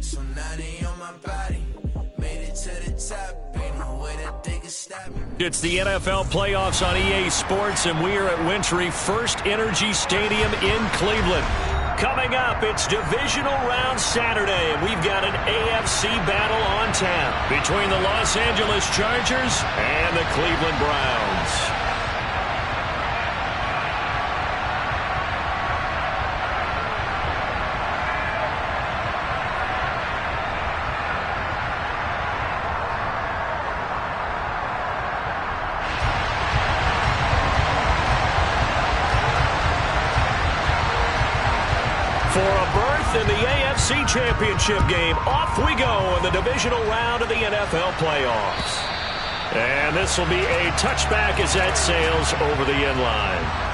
So now they on my body. Made it to the top. Ain't no way that they can stop me. It's the NFL playoffs on EA Sports, and we are at Wintry First Energy Stadium in Cleveland. Coming up, it's Divisional Round Saturday, and we've got an AFC battle on tap between the Los Angeles Chargers and the Cleveland Browns. For a berth in the AFC Championship game, off we go in the divisional round of the NFL playoffs. And this will be a touchback as that sails over the end line.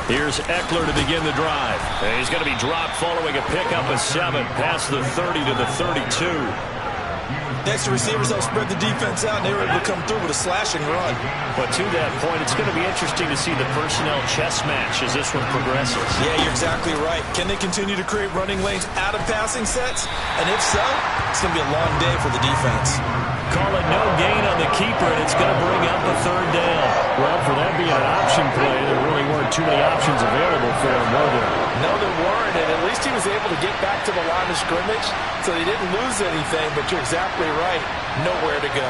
Here's Eckler to begin the drive. He's going to be dropped following a pickup of 7 past the 30 to the 32. Next, the receivers help spread the defense out, and they were able to come through with a slashing run. But to that point, it's going to be interesting to see the personnel chess match as this one progresses. Yeah, you're exactly right. Can they continue to create running lanes out of passing sets? And if so, it's going to be a long day for the defense. Call it no gain on the keeper, and it's going to bring up a third down. Well, for that being an option play, there really weren't too many options available for him, were there? No, there weren't, and at least he was able to get back to the line of scrimmage, so he didn't lose anything, but you're exactly right. Nowhere to go.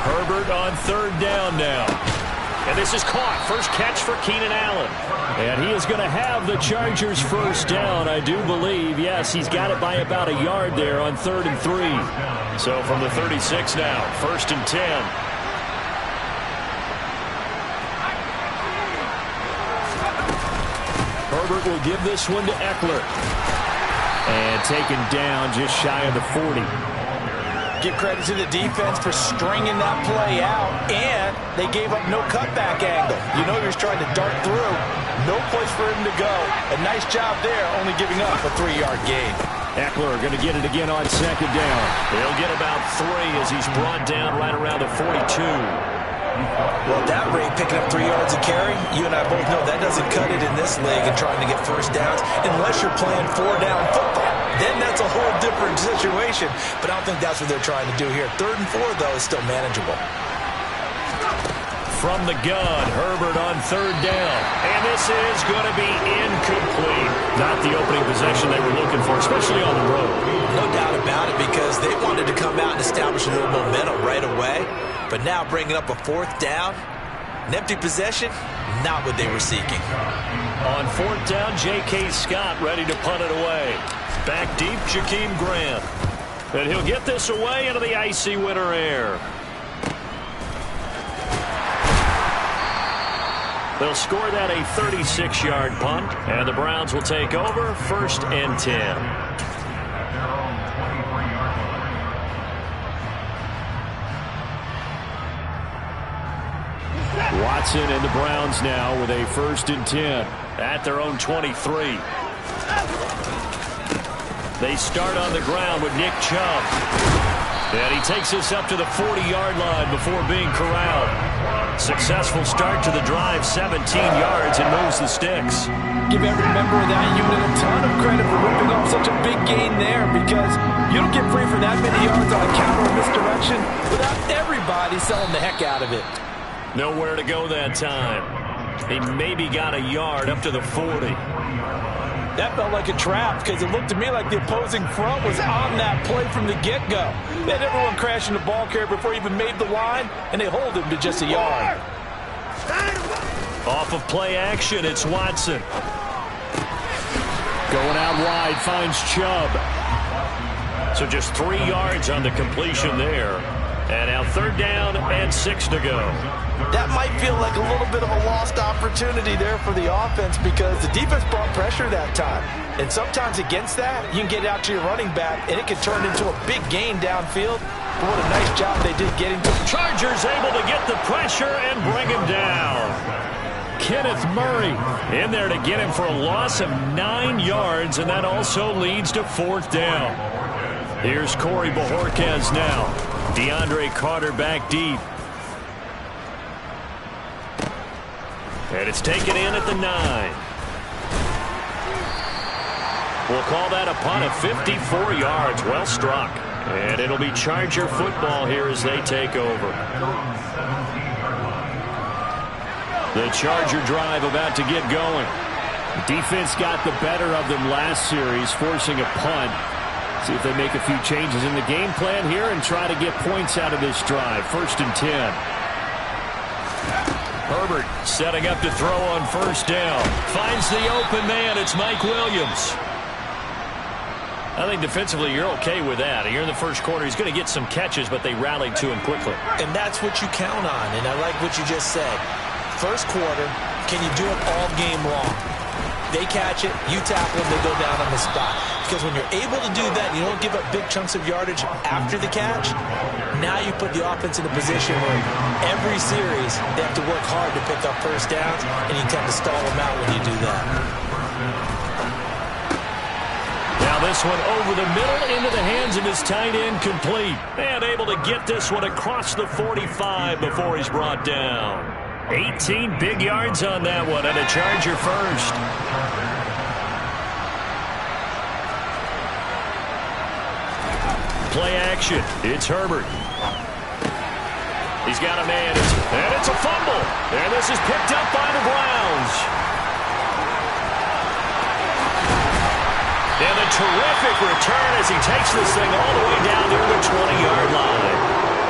Herbert on third down now. And this is caught. First catch for Keenan Allen. And he is going to have the Chargers first down, I do believe. Yes, he's got it by about a yard there on 3rd and 3. So from the 36 now, 1st and 10. Herbert will give this one to Eckler. And taken down just shy of the 40. Give credit to the defense for stringing that play out, and they gave up no cutback angle. You know he was trying to dart through. No place for him to go. A nice job there, only giving up a 3-yard gain. Eckler going to get it again on 2nd down. He'll get about 3 as he's brought down right around the 42. Well, at that rate, picking up 3 yards a carry, you and I both know that doesn't cut it in this league and trying to get first downs unless you're playing 4-down football. Then that's a whole different situation, but I don't think that's what they're trying to do here. 3rd and 4, though, is still manageable. From the gun, Herbert on 3rd down. And this is going to be incomplete. Not the opening possession they were looking for, especially on the road. No doubt about it, because they wanted to come out and establish a little momentum right away. But now bringing up a 4th down, an empty possession, not what they were seeking. On 4th down, J.K. Scott ready to punt it away. Back deep, Jakeem Grant. And he'll get this away into the icy winter air. They'll score that a 36-yard punt, and the Browns will take over 1st and 10. Watson and the Browns now with a 1st and 10 at their own 23. They start on the ground with Nick Chubb. And he takes this up to the 40-yard line before being corralled. Successful start to the drive, 17 yards, and moves the sticks. Give every member of that unit a ton of credit for ripping off such a big gain there, because you don't get free for that many yards on a counter or misdirection without everybody selling the heck out of it. Nowhere to go that time. He maybe got a yard up to the 40. That felt like a trap, because it looked to me like the opposing front was on that play from the get-go. They had everyone crashing the ball carrier before he even made the line, and they hold him to just a yard. Off of play action, it's Watson. Going out wide, finds Chubb. So just 3 yards on the completion there. And now 3rd down and 6 to go. That might feel like a little bit of a lost opportunity there for the offense because the defense brought pressure that time. And sometimes against that, you can get out to your running back, and it can turn into a big gain downfield. But what a nice job they did getting to. Chargers able to get the pressure and bring him down. Kenneth Murray in there to get him for a loss of 9 yards, and that also leads to 4th down. Here's Corey Bojorquez now. DeAndre Carter back deep. And it's taken in at the 9. We'll call that a punt of 54 yards. Well struck. And it'll be Charger football here as they take over. The Charger drive about to get going. Defense got the better of them last series, forcing a punt. See if they make a few changes in the game plan here and try to get points out of this drive. 1st and 10. Herbert setting up to throw on 1st down. Finds the open man. It's Mike Williams. I think defensively you're okay with that. Here in the 1st quarter, he's going to get some catches, but they rallied to him quickly. And that's what you count on, and I like what you just said. 1st quarter, can you do it all game long? They catch it, you tackle them, they go down on the spot. Because when you're able to do that, you don't give up big chunks of yardage after the catch, now you put the offense in a position where every series they have to work hard to pick up 1st downs, and you tend to stall them out when you do that. Now this one over the middle into the hands of his tight end, complete. And able to get this one across the 45 before he's brought down. 18 big yards on that one, and a Charger first. Play action. It's Herbert. He's got a man, and it's a fumble. And this is picked up by the Browns. And a terrific return as he takes this thing all the way down near the 20-yard line.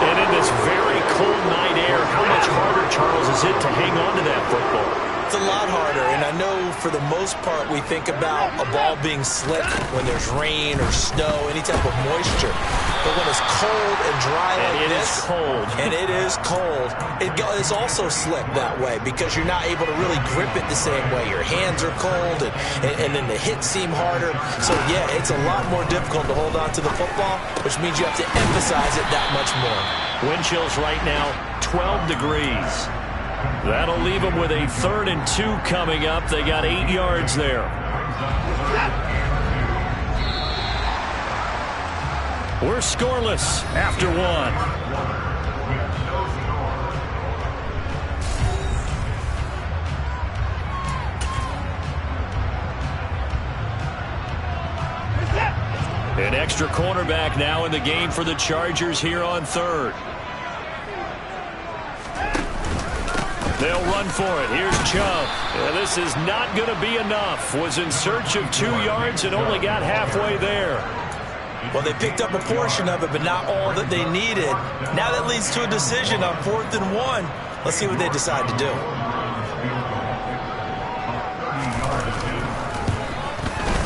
And in this very cold night air, how much harder, Charles, is it to hang on to that football? It's a lot harder, and I know for the most part we think about a ball being slick when there's rain or snow, any type of moisture. But when it's cold and dry like this, and it is cold, it's also slick that way because you're not able to really grip it the same way. Your hands are cold, and then the hits seem harder. So, yeah, it's a lot more difficult to hold on to the football, which means you have to emphasize it that much more. Wind chills right now, 12 degrees. That'll leave them with a 3rd and 2 coming up. They got 8 yards there. We're scoreless after 1. An extra cornerback now in the game for the Chargers here on 3rd. They'll run for it. Here's Chubb. And this is not going to be enough. Was in search of 2 yards and only got halfway there. Well, they picked up a portion of it, but not all that they needed. Now that leads to a decision on 4th and 1. Let's see what they decide to do.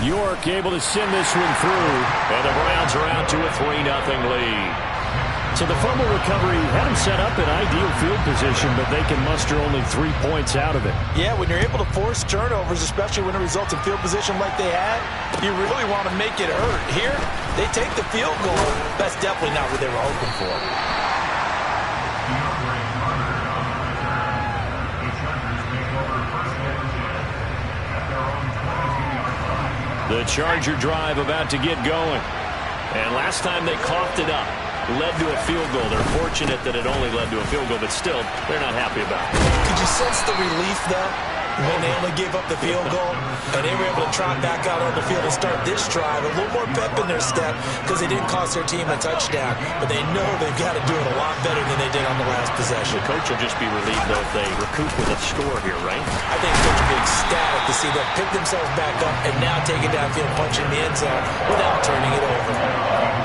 York able to send this one through, and the Browns are out to a 3-0 lead. So the fumble recovery had them set up in ideal field position, but they can muster only 3 points out of it. Yeah, when you're able to force turnovers, especially when it results in field position like they had, you really want to make it hurt. Here, they take the field goal. That's definitely not what they were hoping for. The Charger drive about to get going. And last time they coughed it up, led to a field goal. They're fortunate that it only led to a field goal, but still, they're not happy about it. Could you sense the relief, though, when they only gave up the field goal and they were able to trot back out on the field and start this drive? A little more pep in their step because they didn't cost their team a touchdown, but they know they've got to do it a lot better than they did on the last possession. The coach will just be relieved, though, if they recoup with a score here, right? I think the coach will be ecstatic to see them pick themselves back up and now take it downfield, punch in the end zone without turning it over.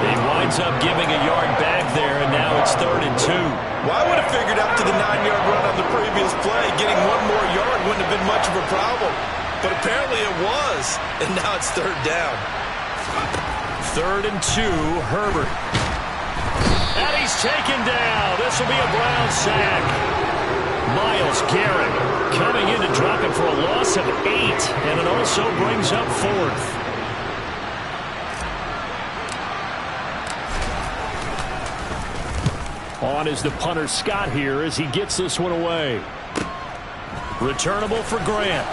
He winds up giving a yard back there, and now it's 3rd and 2. Well, I would have figured after the 9-yard run on the previous play, getting one more yard wouldn't have been much of a problem. But apparently it was, and now it's 3rd down. 3rd and 2, Herbert. And he's taken down. This will be a Brown sack. Myles Garrett coming in to drop it for a loss of 8, and it also brings up 4th. On is the punter Scott here as he gets this one away. Returnable for Grant.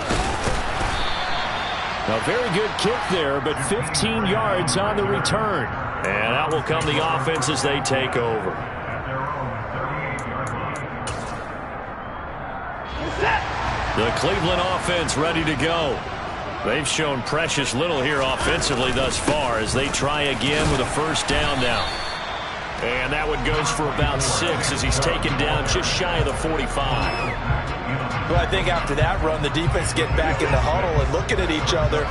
A very good kick there, but 15 yards on the return. And out will come the offense as they take over. The Cleveland offense ready to go. They've shown precious little here offensively thus far as they try again with a first down now. And that one goes for about 6 as he's taken down just shy of the 45. Well, I think after that run, the defense get back in the huddle and looking at each other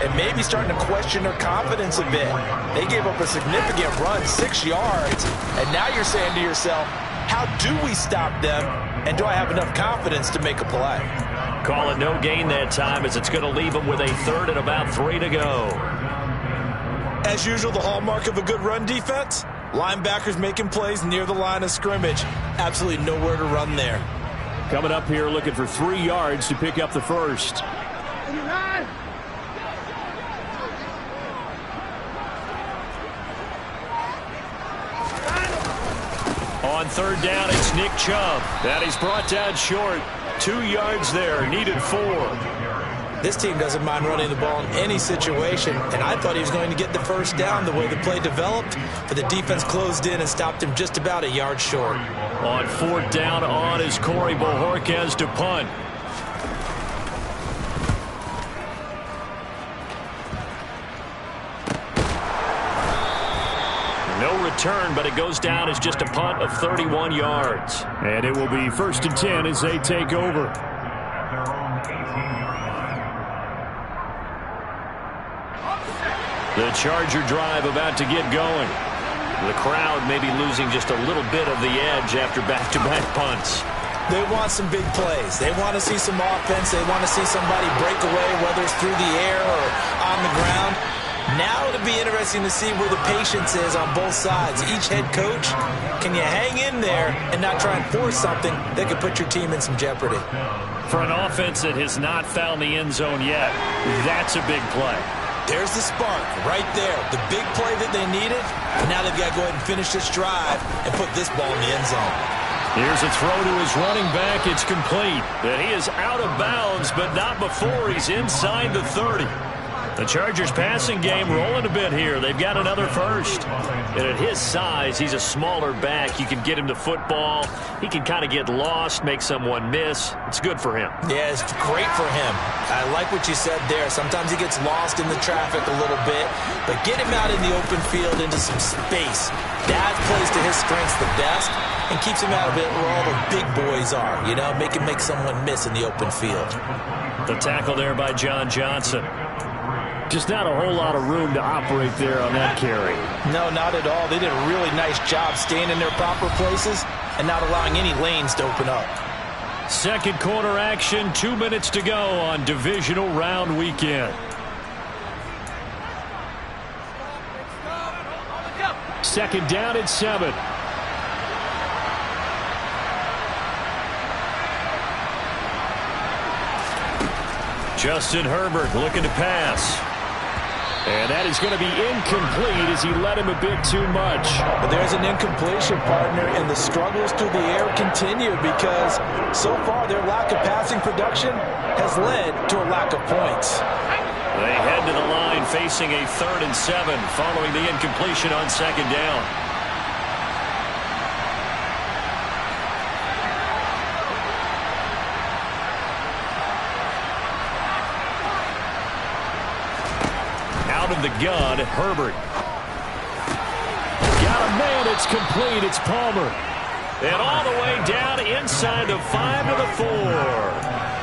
and maybe starting to question their confidence a bit. They gave up a significant run, 6 yards, and now you're saying to yourself, how do we stop them, and do I have enough confidence to make a play? Call it no gain that time as it's going to leave them with a 3rd and about 3 to go. As usual, the hallmark of a good run defense, linebackers making plays near the line of scrimmage. Absolutely nowhere to run there. Coming up here looking for 3 yards to pick up the first. On 3rd down, it's Nick Chubb. That he's brought down short. 2 yards there, needed 4. This team doesn't mind running the ball in any situation, and I thought he was going to get the first down the way the play developed, but the defense closed in and stopped him just about a yard short. On 4th down on is Corey Bojorquez to punt. No return, but it goes down as just a punt of 31 yards. And it will be 1st and 10 as they take over. The Charger drive about to get going. The crowd may be losing just a little bit of the edge after back-to-back punts. They want some big plays. They want to see some offense. They want to see somebody break away, whether it's through the air or on the ground. Now it'll be interesting to see where the patience is on both sides. Each head coach, can you hang in there and not try and force something that could put your team in some jeopardy? For an offense that has not found the end zone yet, that's a big play. There's the spark right there. The big play that they needed. Now they've got to go ahead and finish this drive and put this ball in the end zone. Here's a throw to his running back. It's complete. And he is out of bounds, but not before he's inside the 30. The Chargers passing game rolling a bit here. They've got another first. And at his size, he's a smaller back. You can get him to football. He can kind of get lost, make someone miss. It's good for him. Yeah, it's great for him. I like what you said there. Sometimes he gets lost in the traffic a little bit, but get him out in the open field into some space. That plays to his strengths the best and keeps him out of it where all the big boys are, you know, make someone miss in the open field. The tackle there by John Johnson. Just not a whole lot of room to operate there on that carry. No, not at all. They did a really nice job staying in their proper places and not allowing any lanes to open up. Second quarter action, 2 minutes to go on divisional round weekend. Second down at 7. Justin Herbert looking to pass. And that is going to be incomplete as he led him a bit too much. But there's an incompletion, partner, and the struggles through the air continue because so far their lack of passing production has led to a lack of points. They head to the line facing a 3rd and 7 following the incompletion on 2nd down. Out of the gun, Herbert. Got a man, it's complete, it's Palmer. And all the way down inside the 5 to the 4.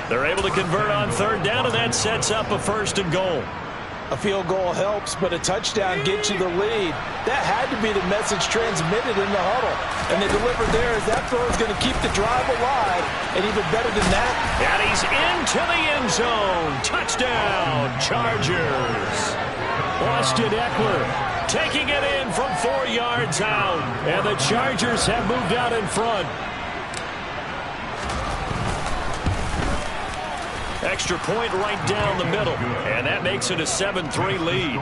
They're able to convert on 3rd down, and that sets up a 1st and goal. A field goal helps, but a touchdown gets you the lead. That had to be the message transmitted in the huddle. And they delivered there as that throw is going to keep the drive alive. And even better than that. And he's into the end zone. Touchdown, Chargers. Austin Eckler taking it in from 4 yards out. And the Chargers have moved out in front. Extra point right down the middle. And that makes it a 7-3 lead.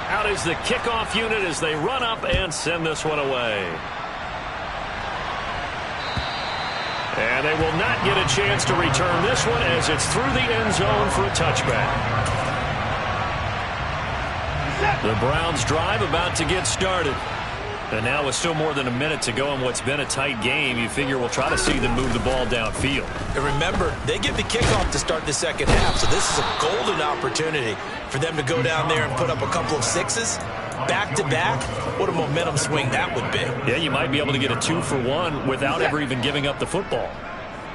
Out is the kickoff unit as they run up and send this one away. And they will not get a chance to return this one as it's through the end zone for a touchback. The Browns drive about to get started. And now with still more than a minute to go in what's been a tight game, you figure we'll try to see them move the ball downfield. And remember, they get the kickoff to start the second half, so this is a golden opportunity for them to go down there and put up a couple of sixes. Back-to-back, what a momentum swing that would be. Yeah, you might be able to get a 2-for-1 without ever even giving up the football.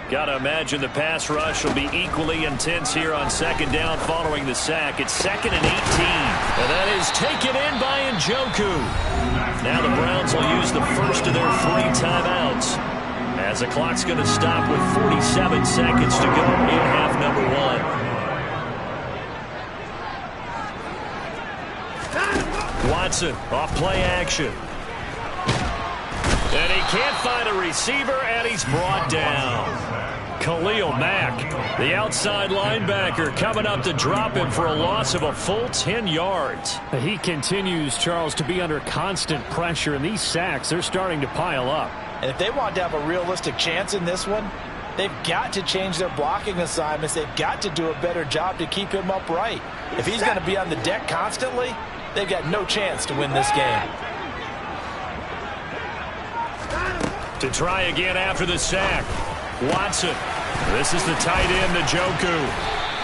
Got to imagine the pass rush will be equally intense here on second down following the sack. It's 2nd and 18. And that is taken in by Njoku. Now the Browns will use the first of their 3 timeouts as the clock's going to stop with 47 seconds to go in half number 1. Watson off play action. And he can't find a receiver, and he's brought down. Khalil Mack, the outside linebacker, coming up to drop him for a loss of a full 10 yards. He continues, Charles, to be under constant pressure, and these sacks, they're starting to pile up. And if they want to have a realistic chance in this one, they've got to change their blocking assignments. They've got to do a better job to keep him upright. If he's going to be on the deck constantly, they've got no chance to win this game. To try again after the sack. Watson. This is the tight end, Njoku.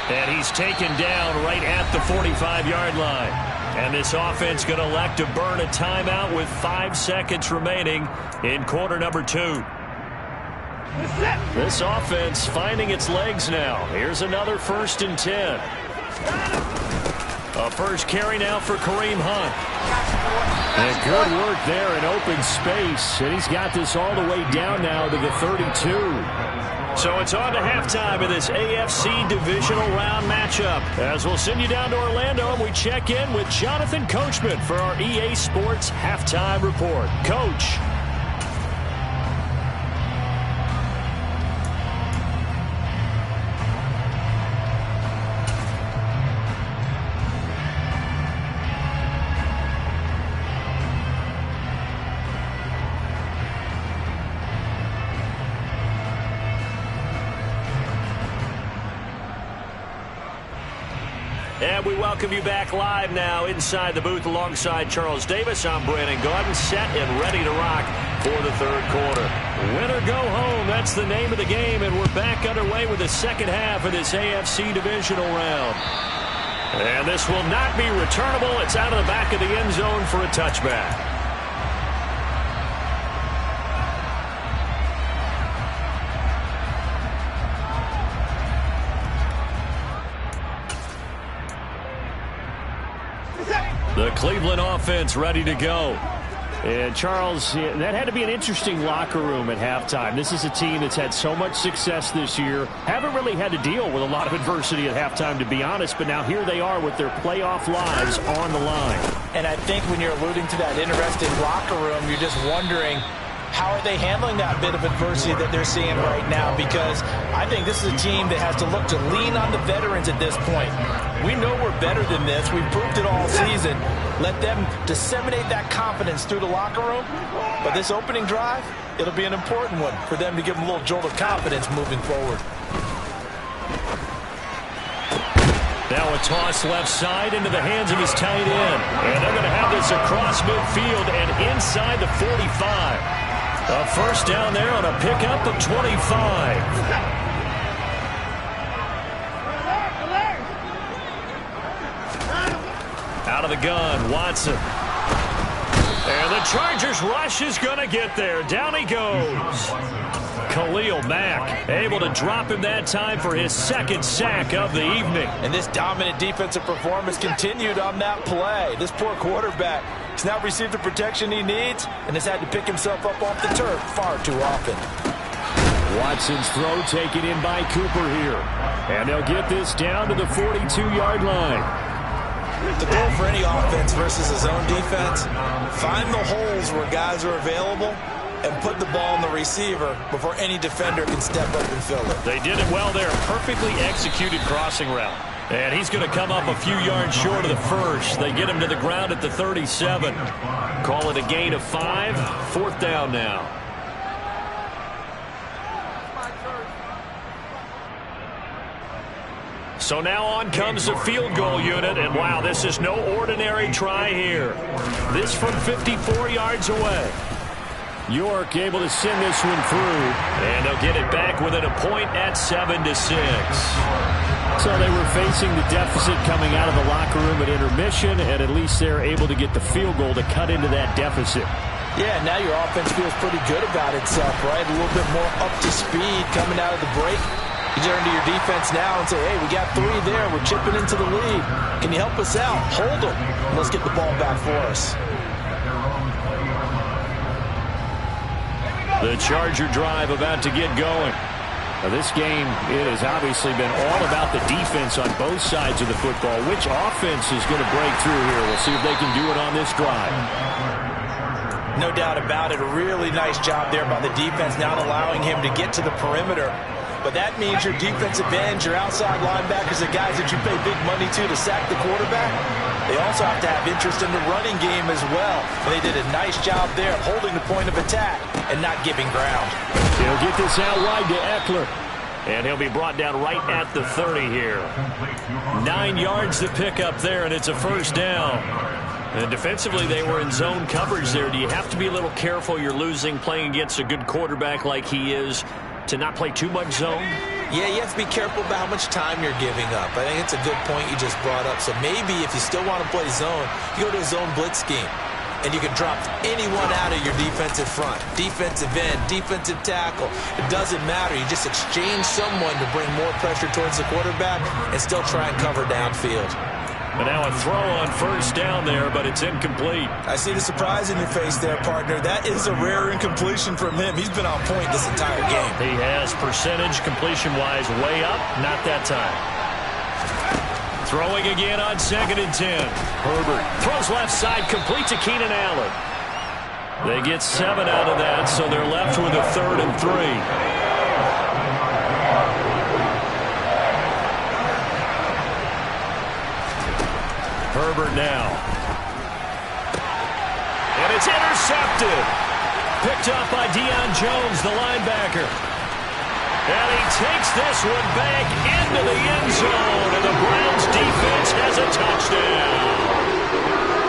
And he's taken down right at the 45-yard line. And this offense going to elect to burn a timeout with 5 seconds remaining in quarter number 2. This offense finding its legs now. Here's another 1st and 10. A first carry now for Kareem Hunt. And good work there in open space. And he's got this all the way down now to the 32. So it's on to halftime of this AFC divisional round matchup. As we'll send you down to Orlando and we check in with Jonathan Coachman for our EA Sports Halftime Report. Coach. And we welcome you back live now inside the booth alongside Charles Davis. I'm Brandon Gaudin, set and ready to rock for the 3rd quarter. Win or go home, that's the name of the game, and we're back underway with the second half of this AFC divisional round. And this will not be returnable. It's out of the back of the end zone for a touchback. The Cleveland offense ready to go. And Charles, that had to be an interesting locker room at halftime. This is a team that's had so much success this year. Haven't really had to deal with a lot of adversity at halftime, to be honest. But now here they are with their playoff lives on the line. And I think when you're alluding to that interesting locker room, you're just wondering, how are they handling that bit of adversity that they're seeing right now? Because I think this is a team that has to look to lean on the veterans at this point. We know we're better than this. We've proved it all season. Let them disseminate that confidence through the locker room. But this opening drive, it'll be an important one for them to give them a little jolt of confidence moving forward. Now a toss left side into the hands of his tight end. And they're going to have this across midfield and inside the 45. A first down there on a pickup of 25. Out of the gun, Watson. And the Chargers rush is going to get there. Down he goes. Khalil Mack able to drop him that time for his 2nd sack of the evening. And this dominant defensive performance continued on that play. This poor quarterback has now received the protection he needs and has had to pick himself up off the turf far too often. Watson's throw taken in by Cooper here. And they'll get this down to the 42-yard line. The goal for any offense versus his own defense, find the holes where guys are available and put the ball in the receiver before any defender can step up and fill it. They did it well there. Perfectly executed crossing route. And he's going to come up a few yards short of the first. They get him to the ground at the 37. Call it a gain of 5. 4th down now. So now on comes the field goal unit, and wow, this is no ordinary try here. This from 54 yards away. York able to send this one through, and they'll get it back within a point at 7-6. So they were facing the deficit coming out of the locker room at intermission, and at least they're able to get the field goal to cut into that deficit. Yeah, now your offense feels pretty good about itself, right? A little bit more up to speed coming out of the break. You turn to your defense now and say, hey, we got 3 there. We're chipping into the lead. Can you help us out? Hold them. And let's get the ball back for us. The Charger drive about to get going. Now this game, it has obviously been all about the defense on both sides of the football. Which offense is going to break through here? We'll see if they can do it on this drive. No doubt about it. A really nice job there by the defense, not allowing him to get to the perimeter. But that means your defensive ends, your outside linebackers, the guys that you pay big money to sack the quarterback, they also have to have interest in the running game as well. And they did a nice job there holding the point of attack and not giving ground. He'll get this out wide to Eckler. And he'll be brought down right at the 30 here. 9 yards to pick up there, and it's a 1st down. And defensively, they were in zone coverage there. Do you have to be a little careful? You're losing playing against a good quarterback like he is, to not play too much zone? Yeah, you have to be careful about how much time you're giving up. I think it's a good point you just brought up. So maybe if you still want to play zone, you go to a zone blitz scheme. And you can drop anyone out of your defensive front. Defensive end, defensive tackle. It doesn't matter. You just exchange someone to bring more pressure towards the quarterback and still try and cover downfield. But now a throw on 1st down there, but it's incomplete. I see the surprise in your face there, partner. That is a rare incompletion from him. He's been on point this entire game. He has percentage completion-wise way up. Not that time. Throwing again on 2nd and 10. Herbert throws left side, complete to Keenan Allen. They get 7 out of that, so they're left with a 3rd and 3. Herbert now. And it's intercepted. Picked up by Deion Jones, the linebacker. And he takes this one back into the end zone, and the Browns defense has a touchdown.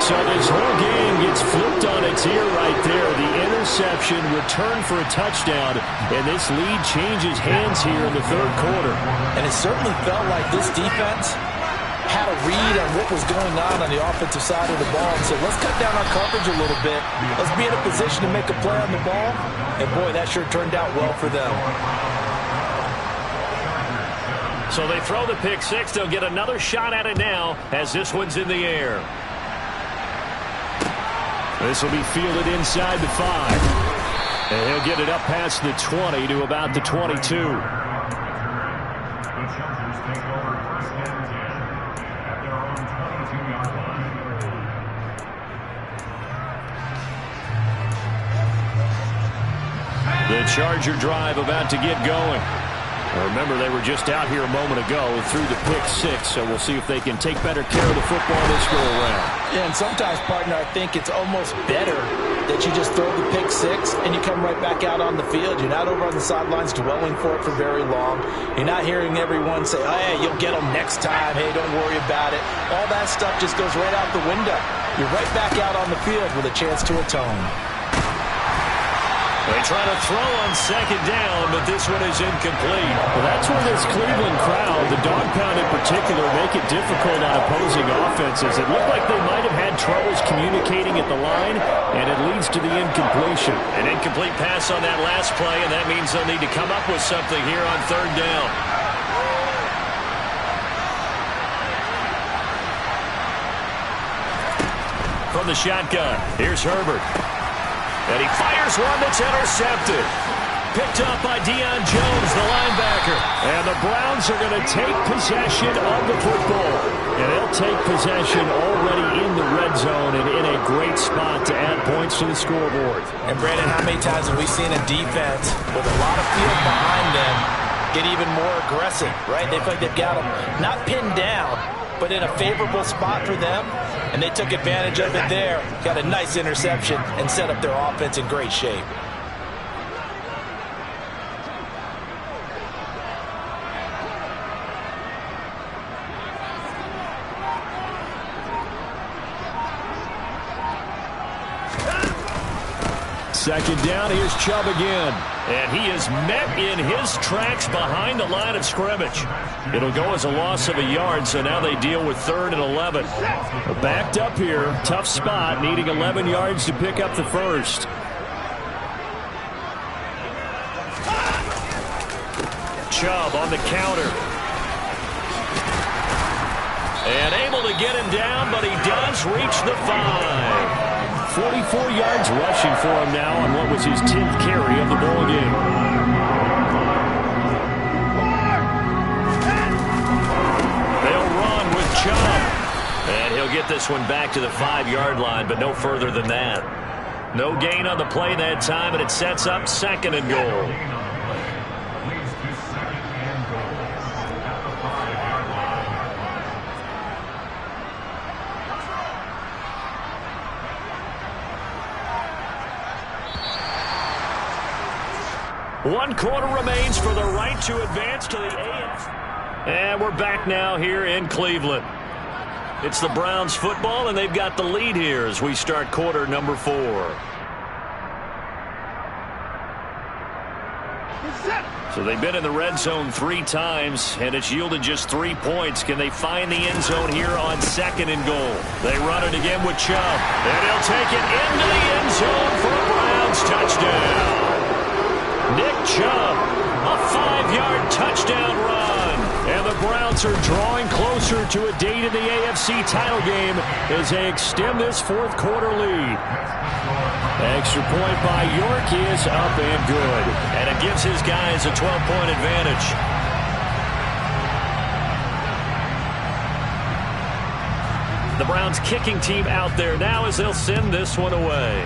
So this whole game gets flipped on its ear right there. The interception returned for a touchdown, and this lead changes hands here in the 3rd quarter. And it certainly felt like this defense had a read on what was going on the offensive side of the ball and said, let's cut down our coverage a little bit. Let's be in a position to make a play on the ball. And, boy, that sure turned out well for them. So they throw the pick 6. They'll get another shot at it now as this one's in the air. This will be fielded inside the 5. And he'll get it up past the 20 to about the 22. The Charger drive about to get going. Remember, they were just out here a moment ago through the pick 6, so we'll see if they can take better care of the football this go-around. Yeah, and sometimes, partner, I think it's almost better that you just throw the pick 6 and you come right back out on the field. You're not over on the sidelines dwelling for it for very long. You're not hearing everyone say, oh, hey, you'll get them next time. Hey, don't worry about it. All that stuff just goes right out the window. You're right back out on the field with a chance to atone. They try to throw on 2nd down, but this one is incomplete. Well, that's where this Cleveland crowd, the dog pound in particular, make it difficult on opposing offenses. It looked like they might have had troubles communicating at the line, and it leads to the incompletion. An incomplete pass on that last play, and that means they'll need to come up with something here on 3rd down. From the shotgun, here's Herbert. And he fires one that's intercepted. picked up by Deion Jones, the linebacker. And the Browns are going to take possession of the football. And they'll take possession already in the red zone and in a great spot to add points to the scoreboard. And Brandon, how many times have we seen a defense with a lot of field behind them get even more aggressive, right? They feel like they've got them not pinned down, but in a favorable spot for them, and they took advantage of it there. Got a nice interception and set up their offense in great shape. Second down, here's Chubb again. And he is met in his tracks behind the line of scrimmage. It'll go as a loss of a yard, so now they deal with 3rd and 11. Backed up here, tough spot, needing 11 yards to pick up the first. Chubb on the counter. And able to get him down, but he does reach the 5. 44 yards rushing for him now on what was his 10th carry of the ball game. They'll run with Chubb. And he'll get this one back to the 5-yard line, but no further than that. No gain on the play that time, and it sets up 2nd and goal. One quarter remains for the right to advance to the AFC. And we're back now here in Cleveland. It's the Browns football, and they've got the lead here as we start quarter number 4. So they've been in the red zone 3 times, and it's yielded just 3 points. Can they find the end zone here on 2nd and goal? They run it again with Chubb, and he'll take it into the end zone for a Browns touchdown. Nick Chubb, a 5-yard touchdown run. And the Browns are drawing closer to a date in the AFC title game as they extend this 4th quarter lead. Extra point by York is up and good. And it gives his guys a 12-point advantage. The Browns kicking team out there now as they'll send this one away.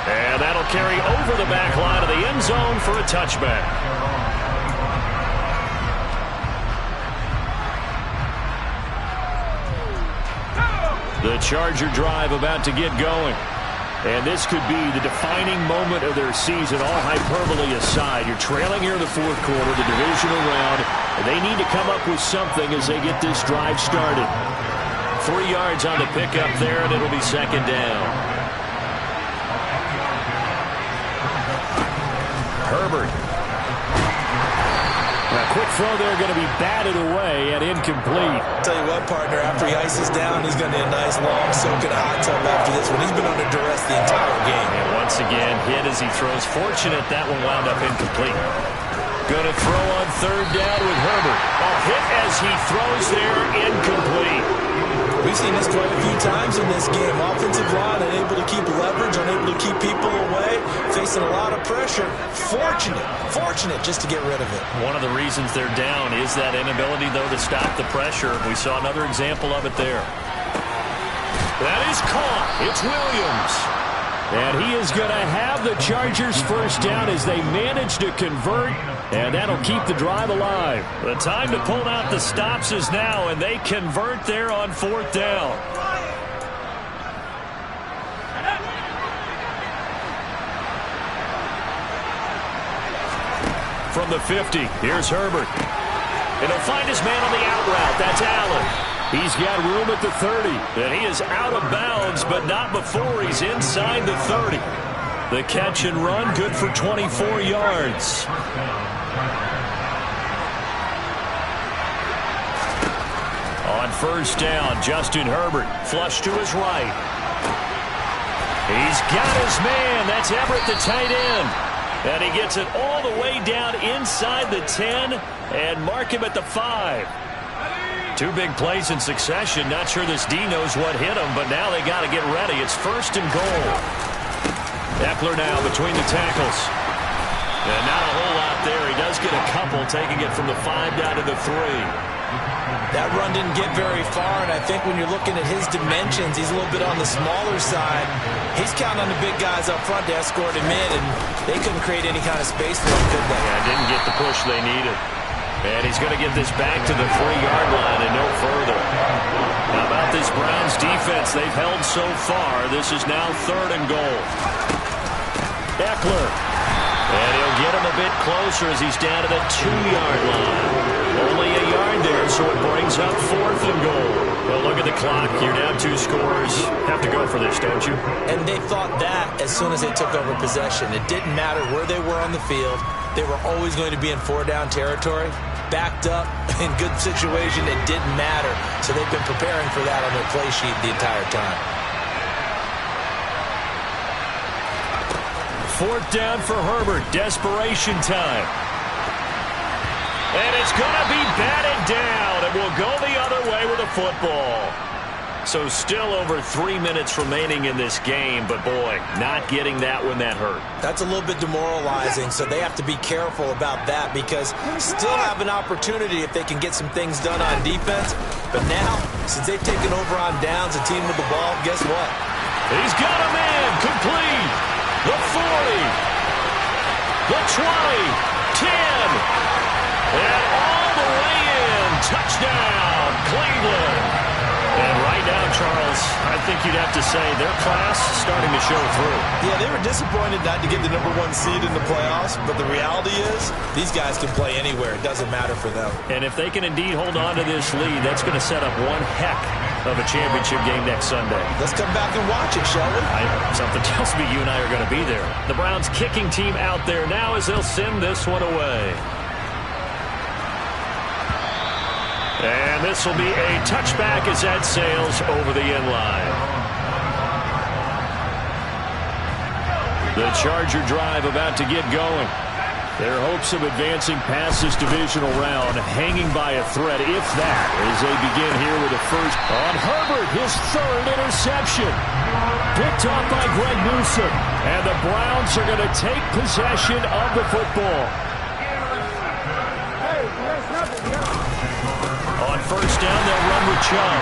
And that'll carry over the back line of the end zone for a touchback. The Charger drive about to get going. And this could be the defining moment of their season, all hyperbole aside. You're trailing here in the 4th quarter, the divisional round, and they need to come up with something as they get this drive started. 3 yards on the pickup there, and it'll be 2nd down. Herbert. A quick throw there, going to be batted away and incomplete. Tell you what, partner, after he ices down, he's going to need a nice long soak in a hot tub after this one. He's been under duress the entire game. And once again, hit as he throws. Fortunate that one wound up incomplete. Going to throw on 3rd down with Herbert. A hit as he throws there, incomplete. We've seen this quite a few times in this game. Offensive line unable to keep leverage, unable to keep people away, facing a lot of pressure. Fortunate just to get rid of it. One of the reasons they're down is that inability, though, to stop the pressure. We saw another example of it there. That is caught. It's Williams. And he is going to have the Chargers first down as they manage to convert, and that'll keep the drive alive. The time to pull out the stops is now, and they convert there on 4th down. From the 50, here's Herbert. And he'll find his man on the out route. That's Allen. He's got room at the 30, and he is out of bounds, but not before he's inside the 30. The catch and run, good for 24 yards. On 1st down, Justin Herbert, flush to his right. He's got his man. That's Everett, the tight end. And he gets it all the way down inside the 10 and mark him at the 5. 2 big plays in succession. Not sure this D knows what hit him, but now they got to get ready. It's 1st and goal. Eckler now between the tackles. And not a whole lot there. He does get a couple, taking it from the 5 down to the 3. That run didn't get very far, and I think when you're looking at his dimensions, he's a little bit on the smaller side. He's counting on the big guys up front to escort him in, and they couldn't create any kind of space for him, could they? Yeah, didn't get the push they needed. And he's going to get this back to the 3-yard line and no further. How about this Browns defense? They've held so far. This is now 3rd and goal. Eckler. And he'll get him a bit closer as he's down to the 2-yard line. Only a yard there, so it brings up 4th and goal. Well, look at the clock. You're down 2 scores. Have to go for this, don't you? And they thought that as soon as they took over possession. It didn't matter where they were on the field. They were always going to be in 4-down territory. Backed up, in good situation, it didn't matter. So they've been preparing for that on their play sheet the entire time. 4th down for Herbert. Desperation time. And it's going to be batted down. It will go the other way with the football. So still over 3 minutes remaining in this game, but boy, not getting that when that hurt. That's a little bit demoralizing, so they have to be careful about that because still have an opportunity if they can get some things done on defense. But now, since they've taken over on downs, a team with the ball, guess what? He's got him in, complete. The 40, the 20, 10, and all the way in. Touchdown, Cleveland. And right now, Charles, I think you'd have to say their class is starting to show through. Yeah, they were disappointed not to get the #1 seed in the playoffs, but the reality is these guys can play anywhere. It doesn't matter for them. And if they can indeed hold on to this lead, that's going to set up one heck of a championship game next Sunday. Let's come back and watch it, shall we? Something tells me you and I are going to be there. The Browns kicking team out there now as they'll send this one away. And this will be a touchback as that sails over the end line. The Charger drive about to get going. Their hopes of advancing past this divisional round hanging by a thread, if that, as they begin here with a first on Herbert, his 3rd interception. Picked off by Greg Newsome. And the Browns are going to take possession of the football. On 1st down, they'll run with Chubb.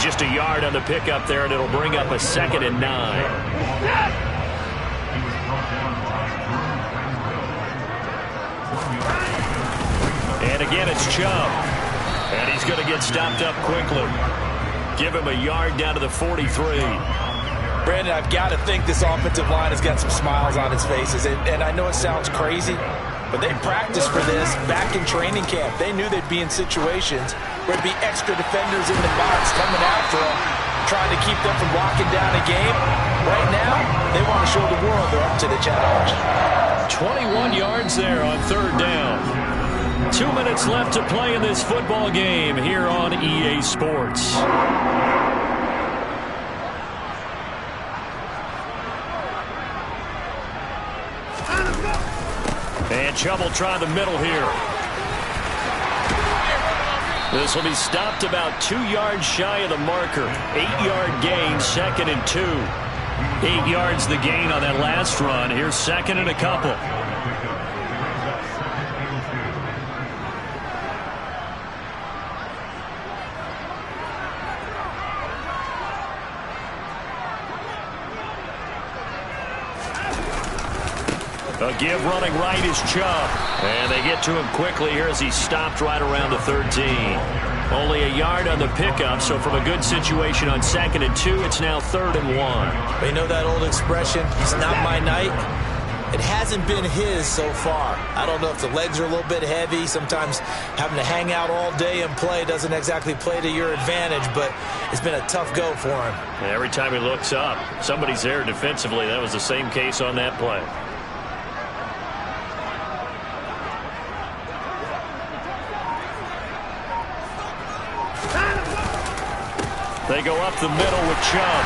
Just a yard on the pickup there, and it'll bring up a 2nd and 9. And again, it's Chubb. And he's going to get stopped up quickly. Give him a yard down to the 43. Brandon, I've got to think this offensive line has got some smiles on its faces. And I know it sounds crazy, but they practiced for this back in training camp. They knew they'd be in situations where there'd be extra defenders in the box coming after them, trying to keep them from locking down a game. Right now, they want to show the world they're up to the challenge. 21 yards there on 3rd down. 2 minutes left to play in this football game here on EA Sports. And Chubb will try the middle here. This will be stopped about 2 yards shy of the marker. 8-yard gain, 2nd and 2. 8 yards the gain on that last run. Here's 2nd and a couple. A give running right is Chubb. And they get to him quickly here as he's stopped right around the 13. Only a yard on the pickup, so from a good situation on 2nd and 2, it's now 3rd and 1. You know that old expression, it's not my night? It hasn't been his so far. I don't know if the legs are a little bit heavy. Sometimes having to hang out all day and play doesn't exactly play to your advantage, but it's been a tough go for him. Every time he looks up, somebody's there defensively. That was the same case on that play. They go up the middle with Chubb.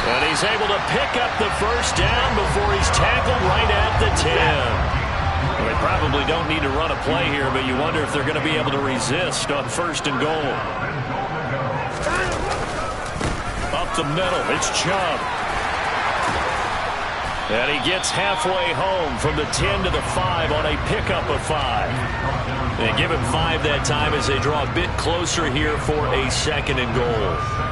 And he's able to pick up the 1st down before he's tackled right at the 10. Well, they probably don't need to run a play here, but you wonder if they're going to be able to resist on 1st and goal. Up the middle, it's Chubb. And he gets halfway home from the 10 to the 5 on a pickup of 5. And give him 5 that time as they draw a bit closer here for a 2nd and goal.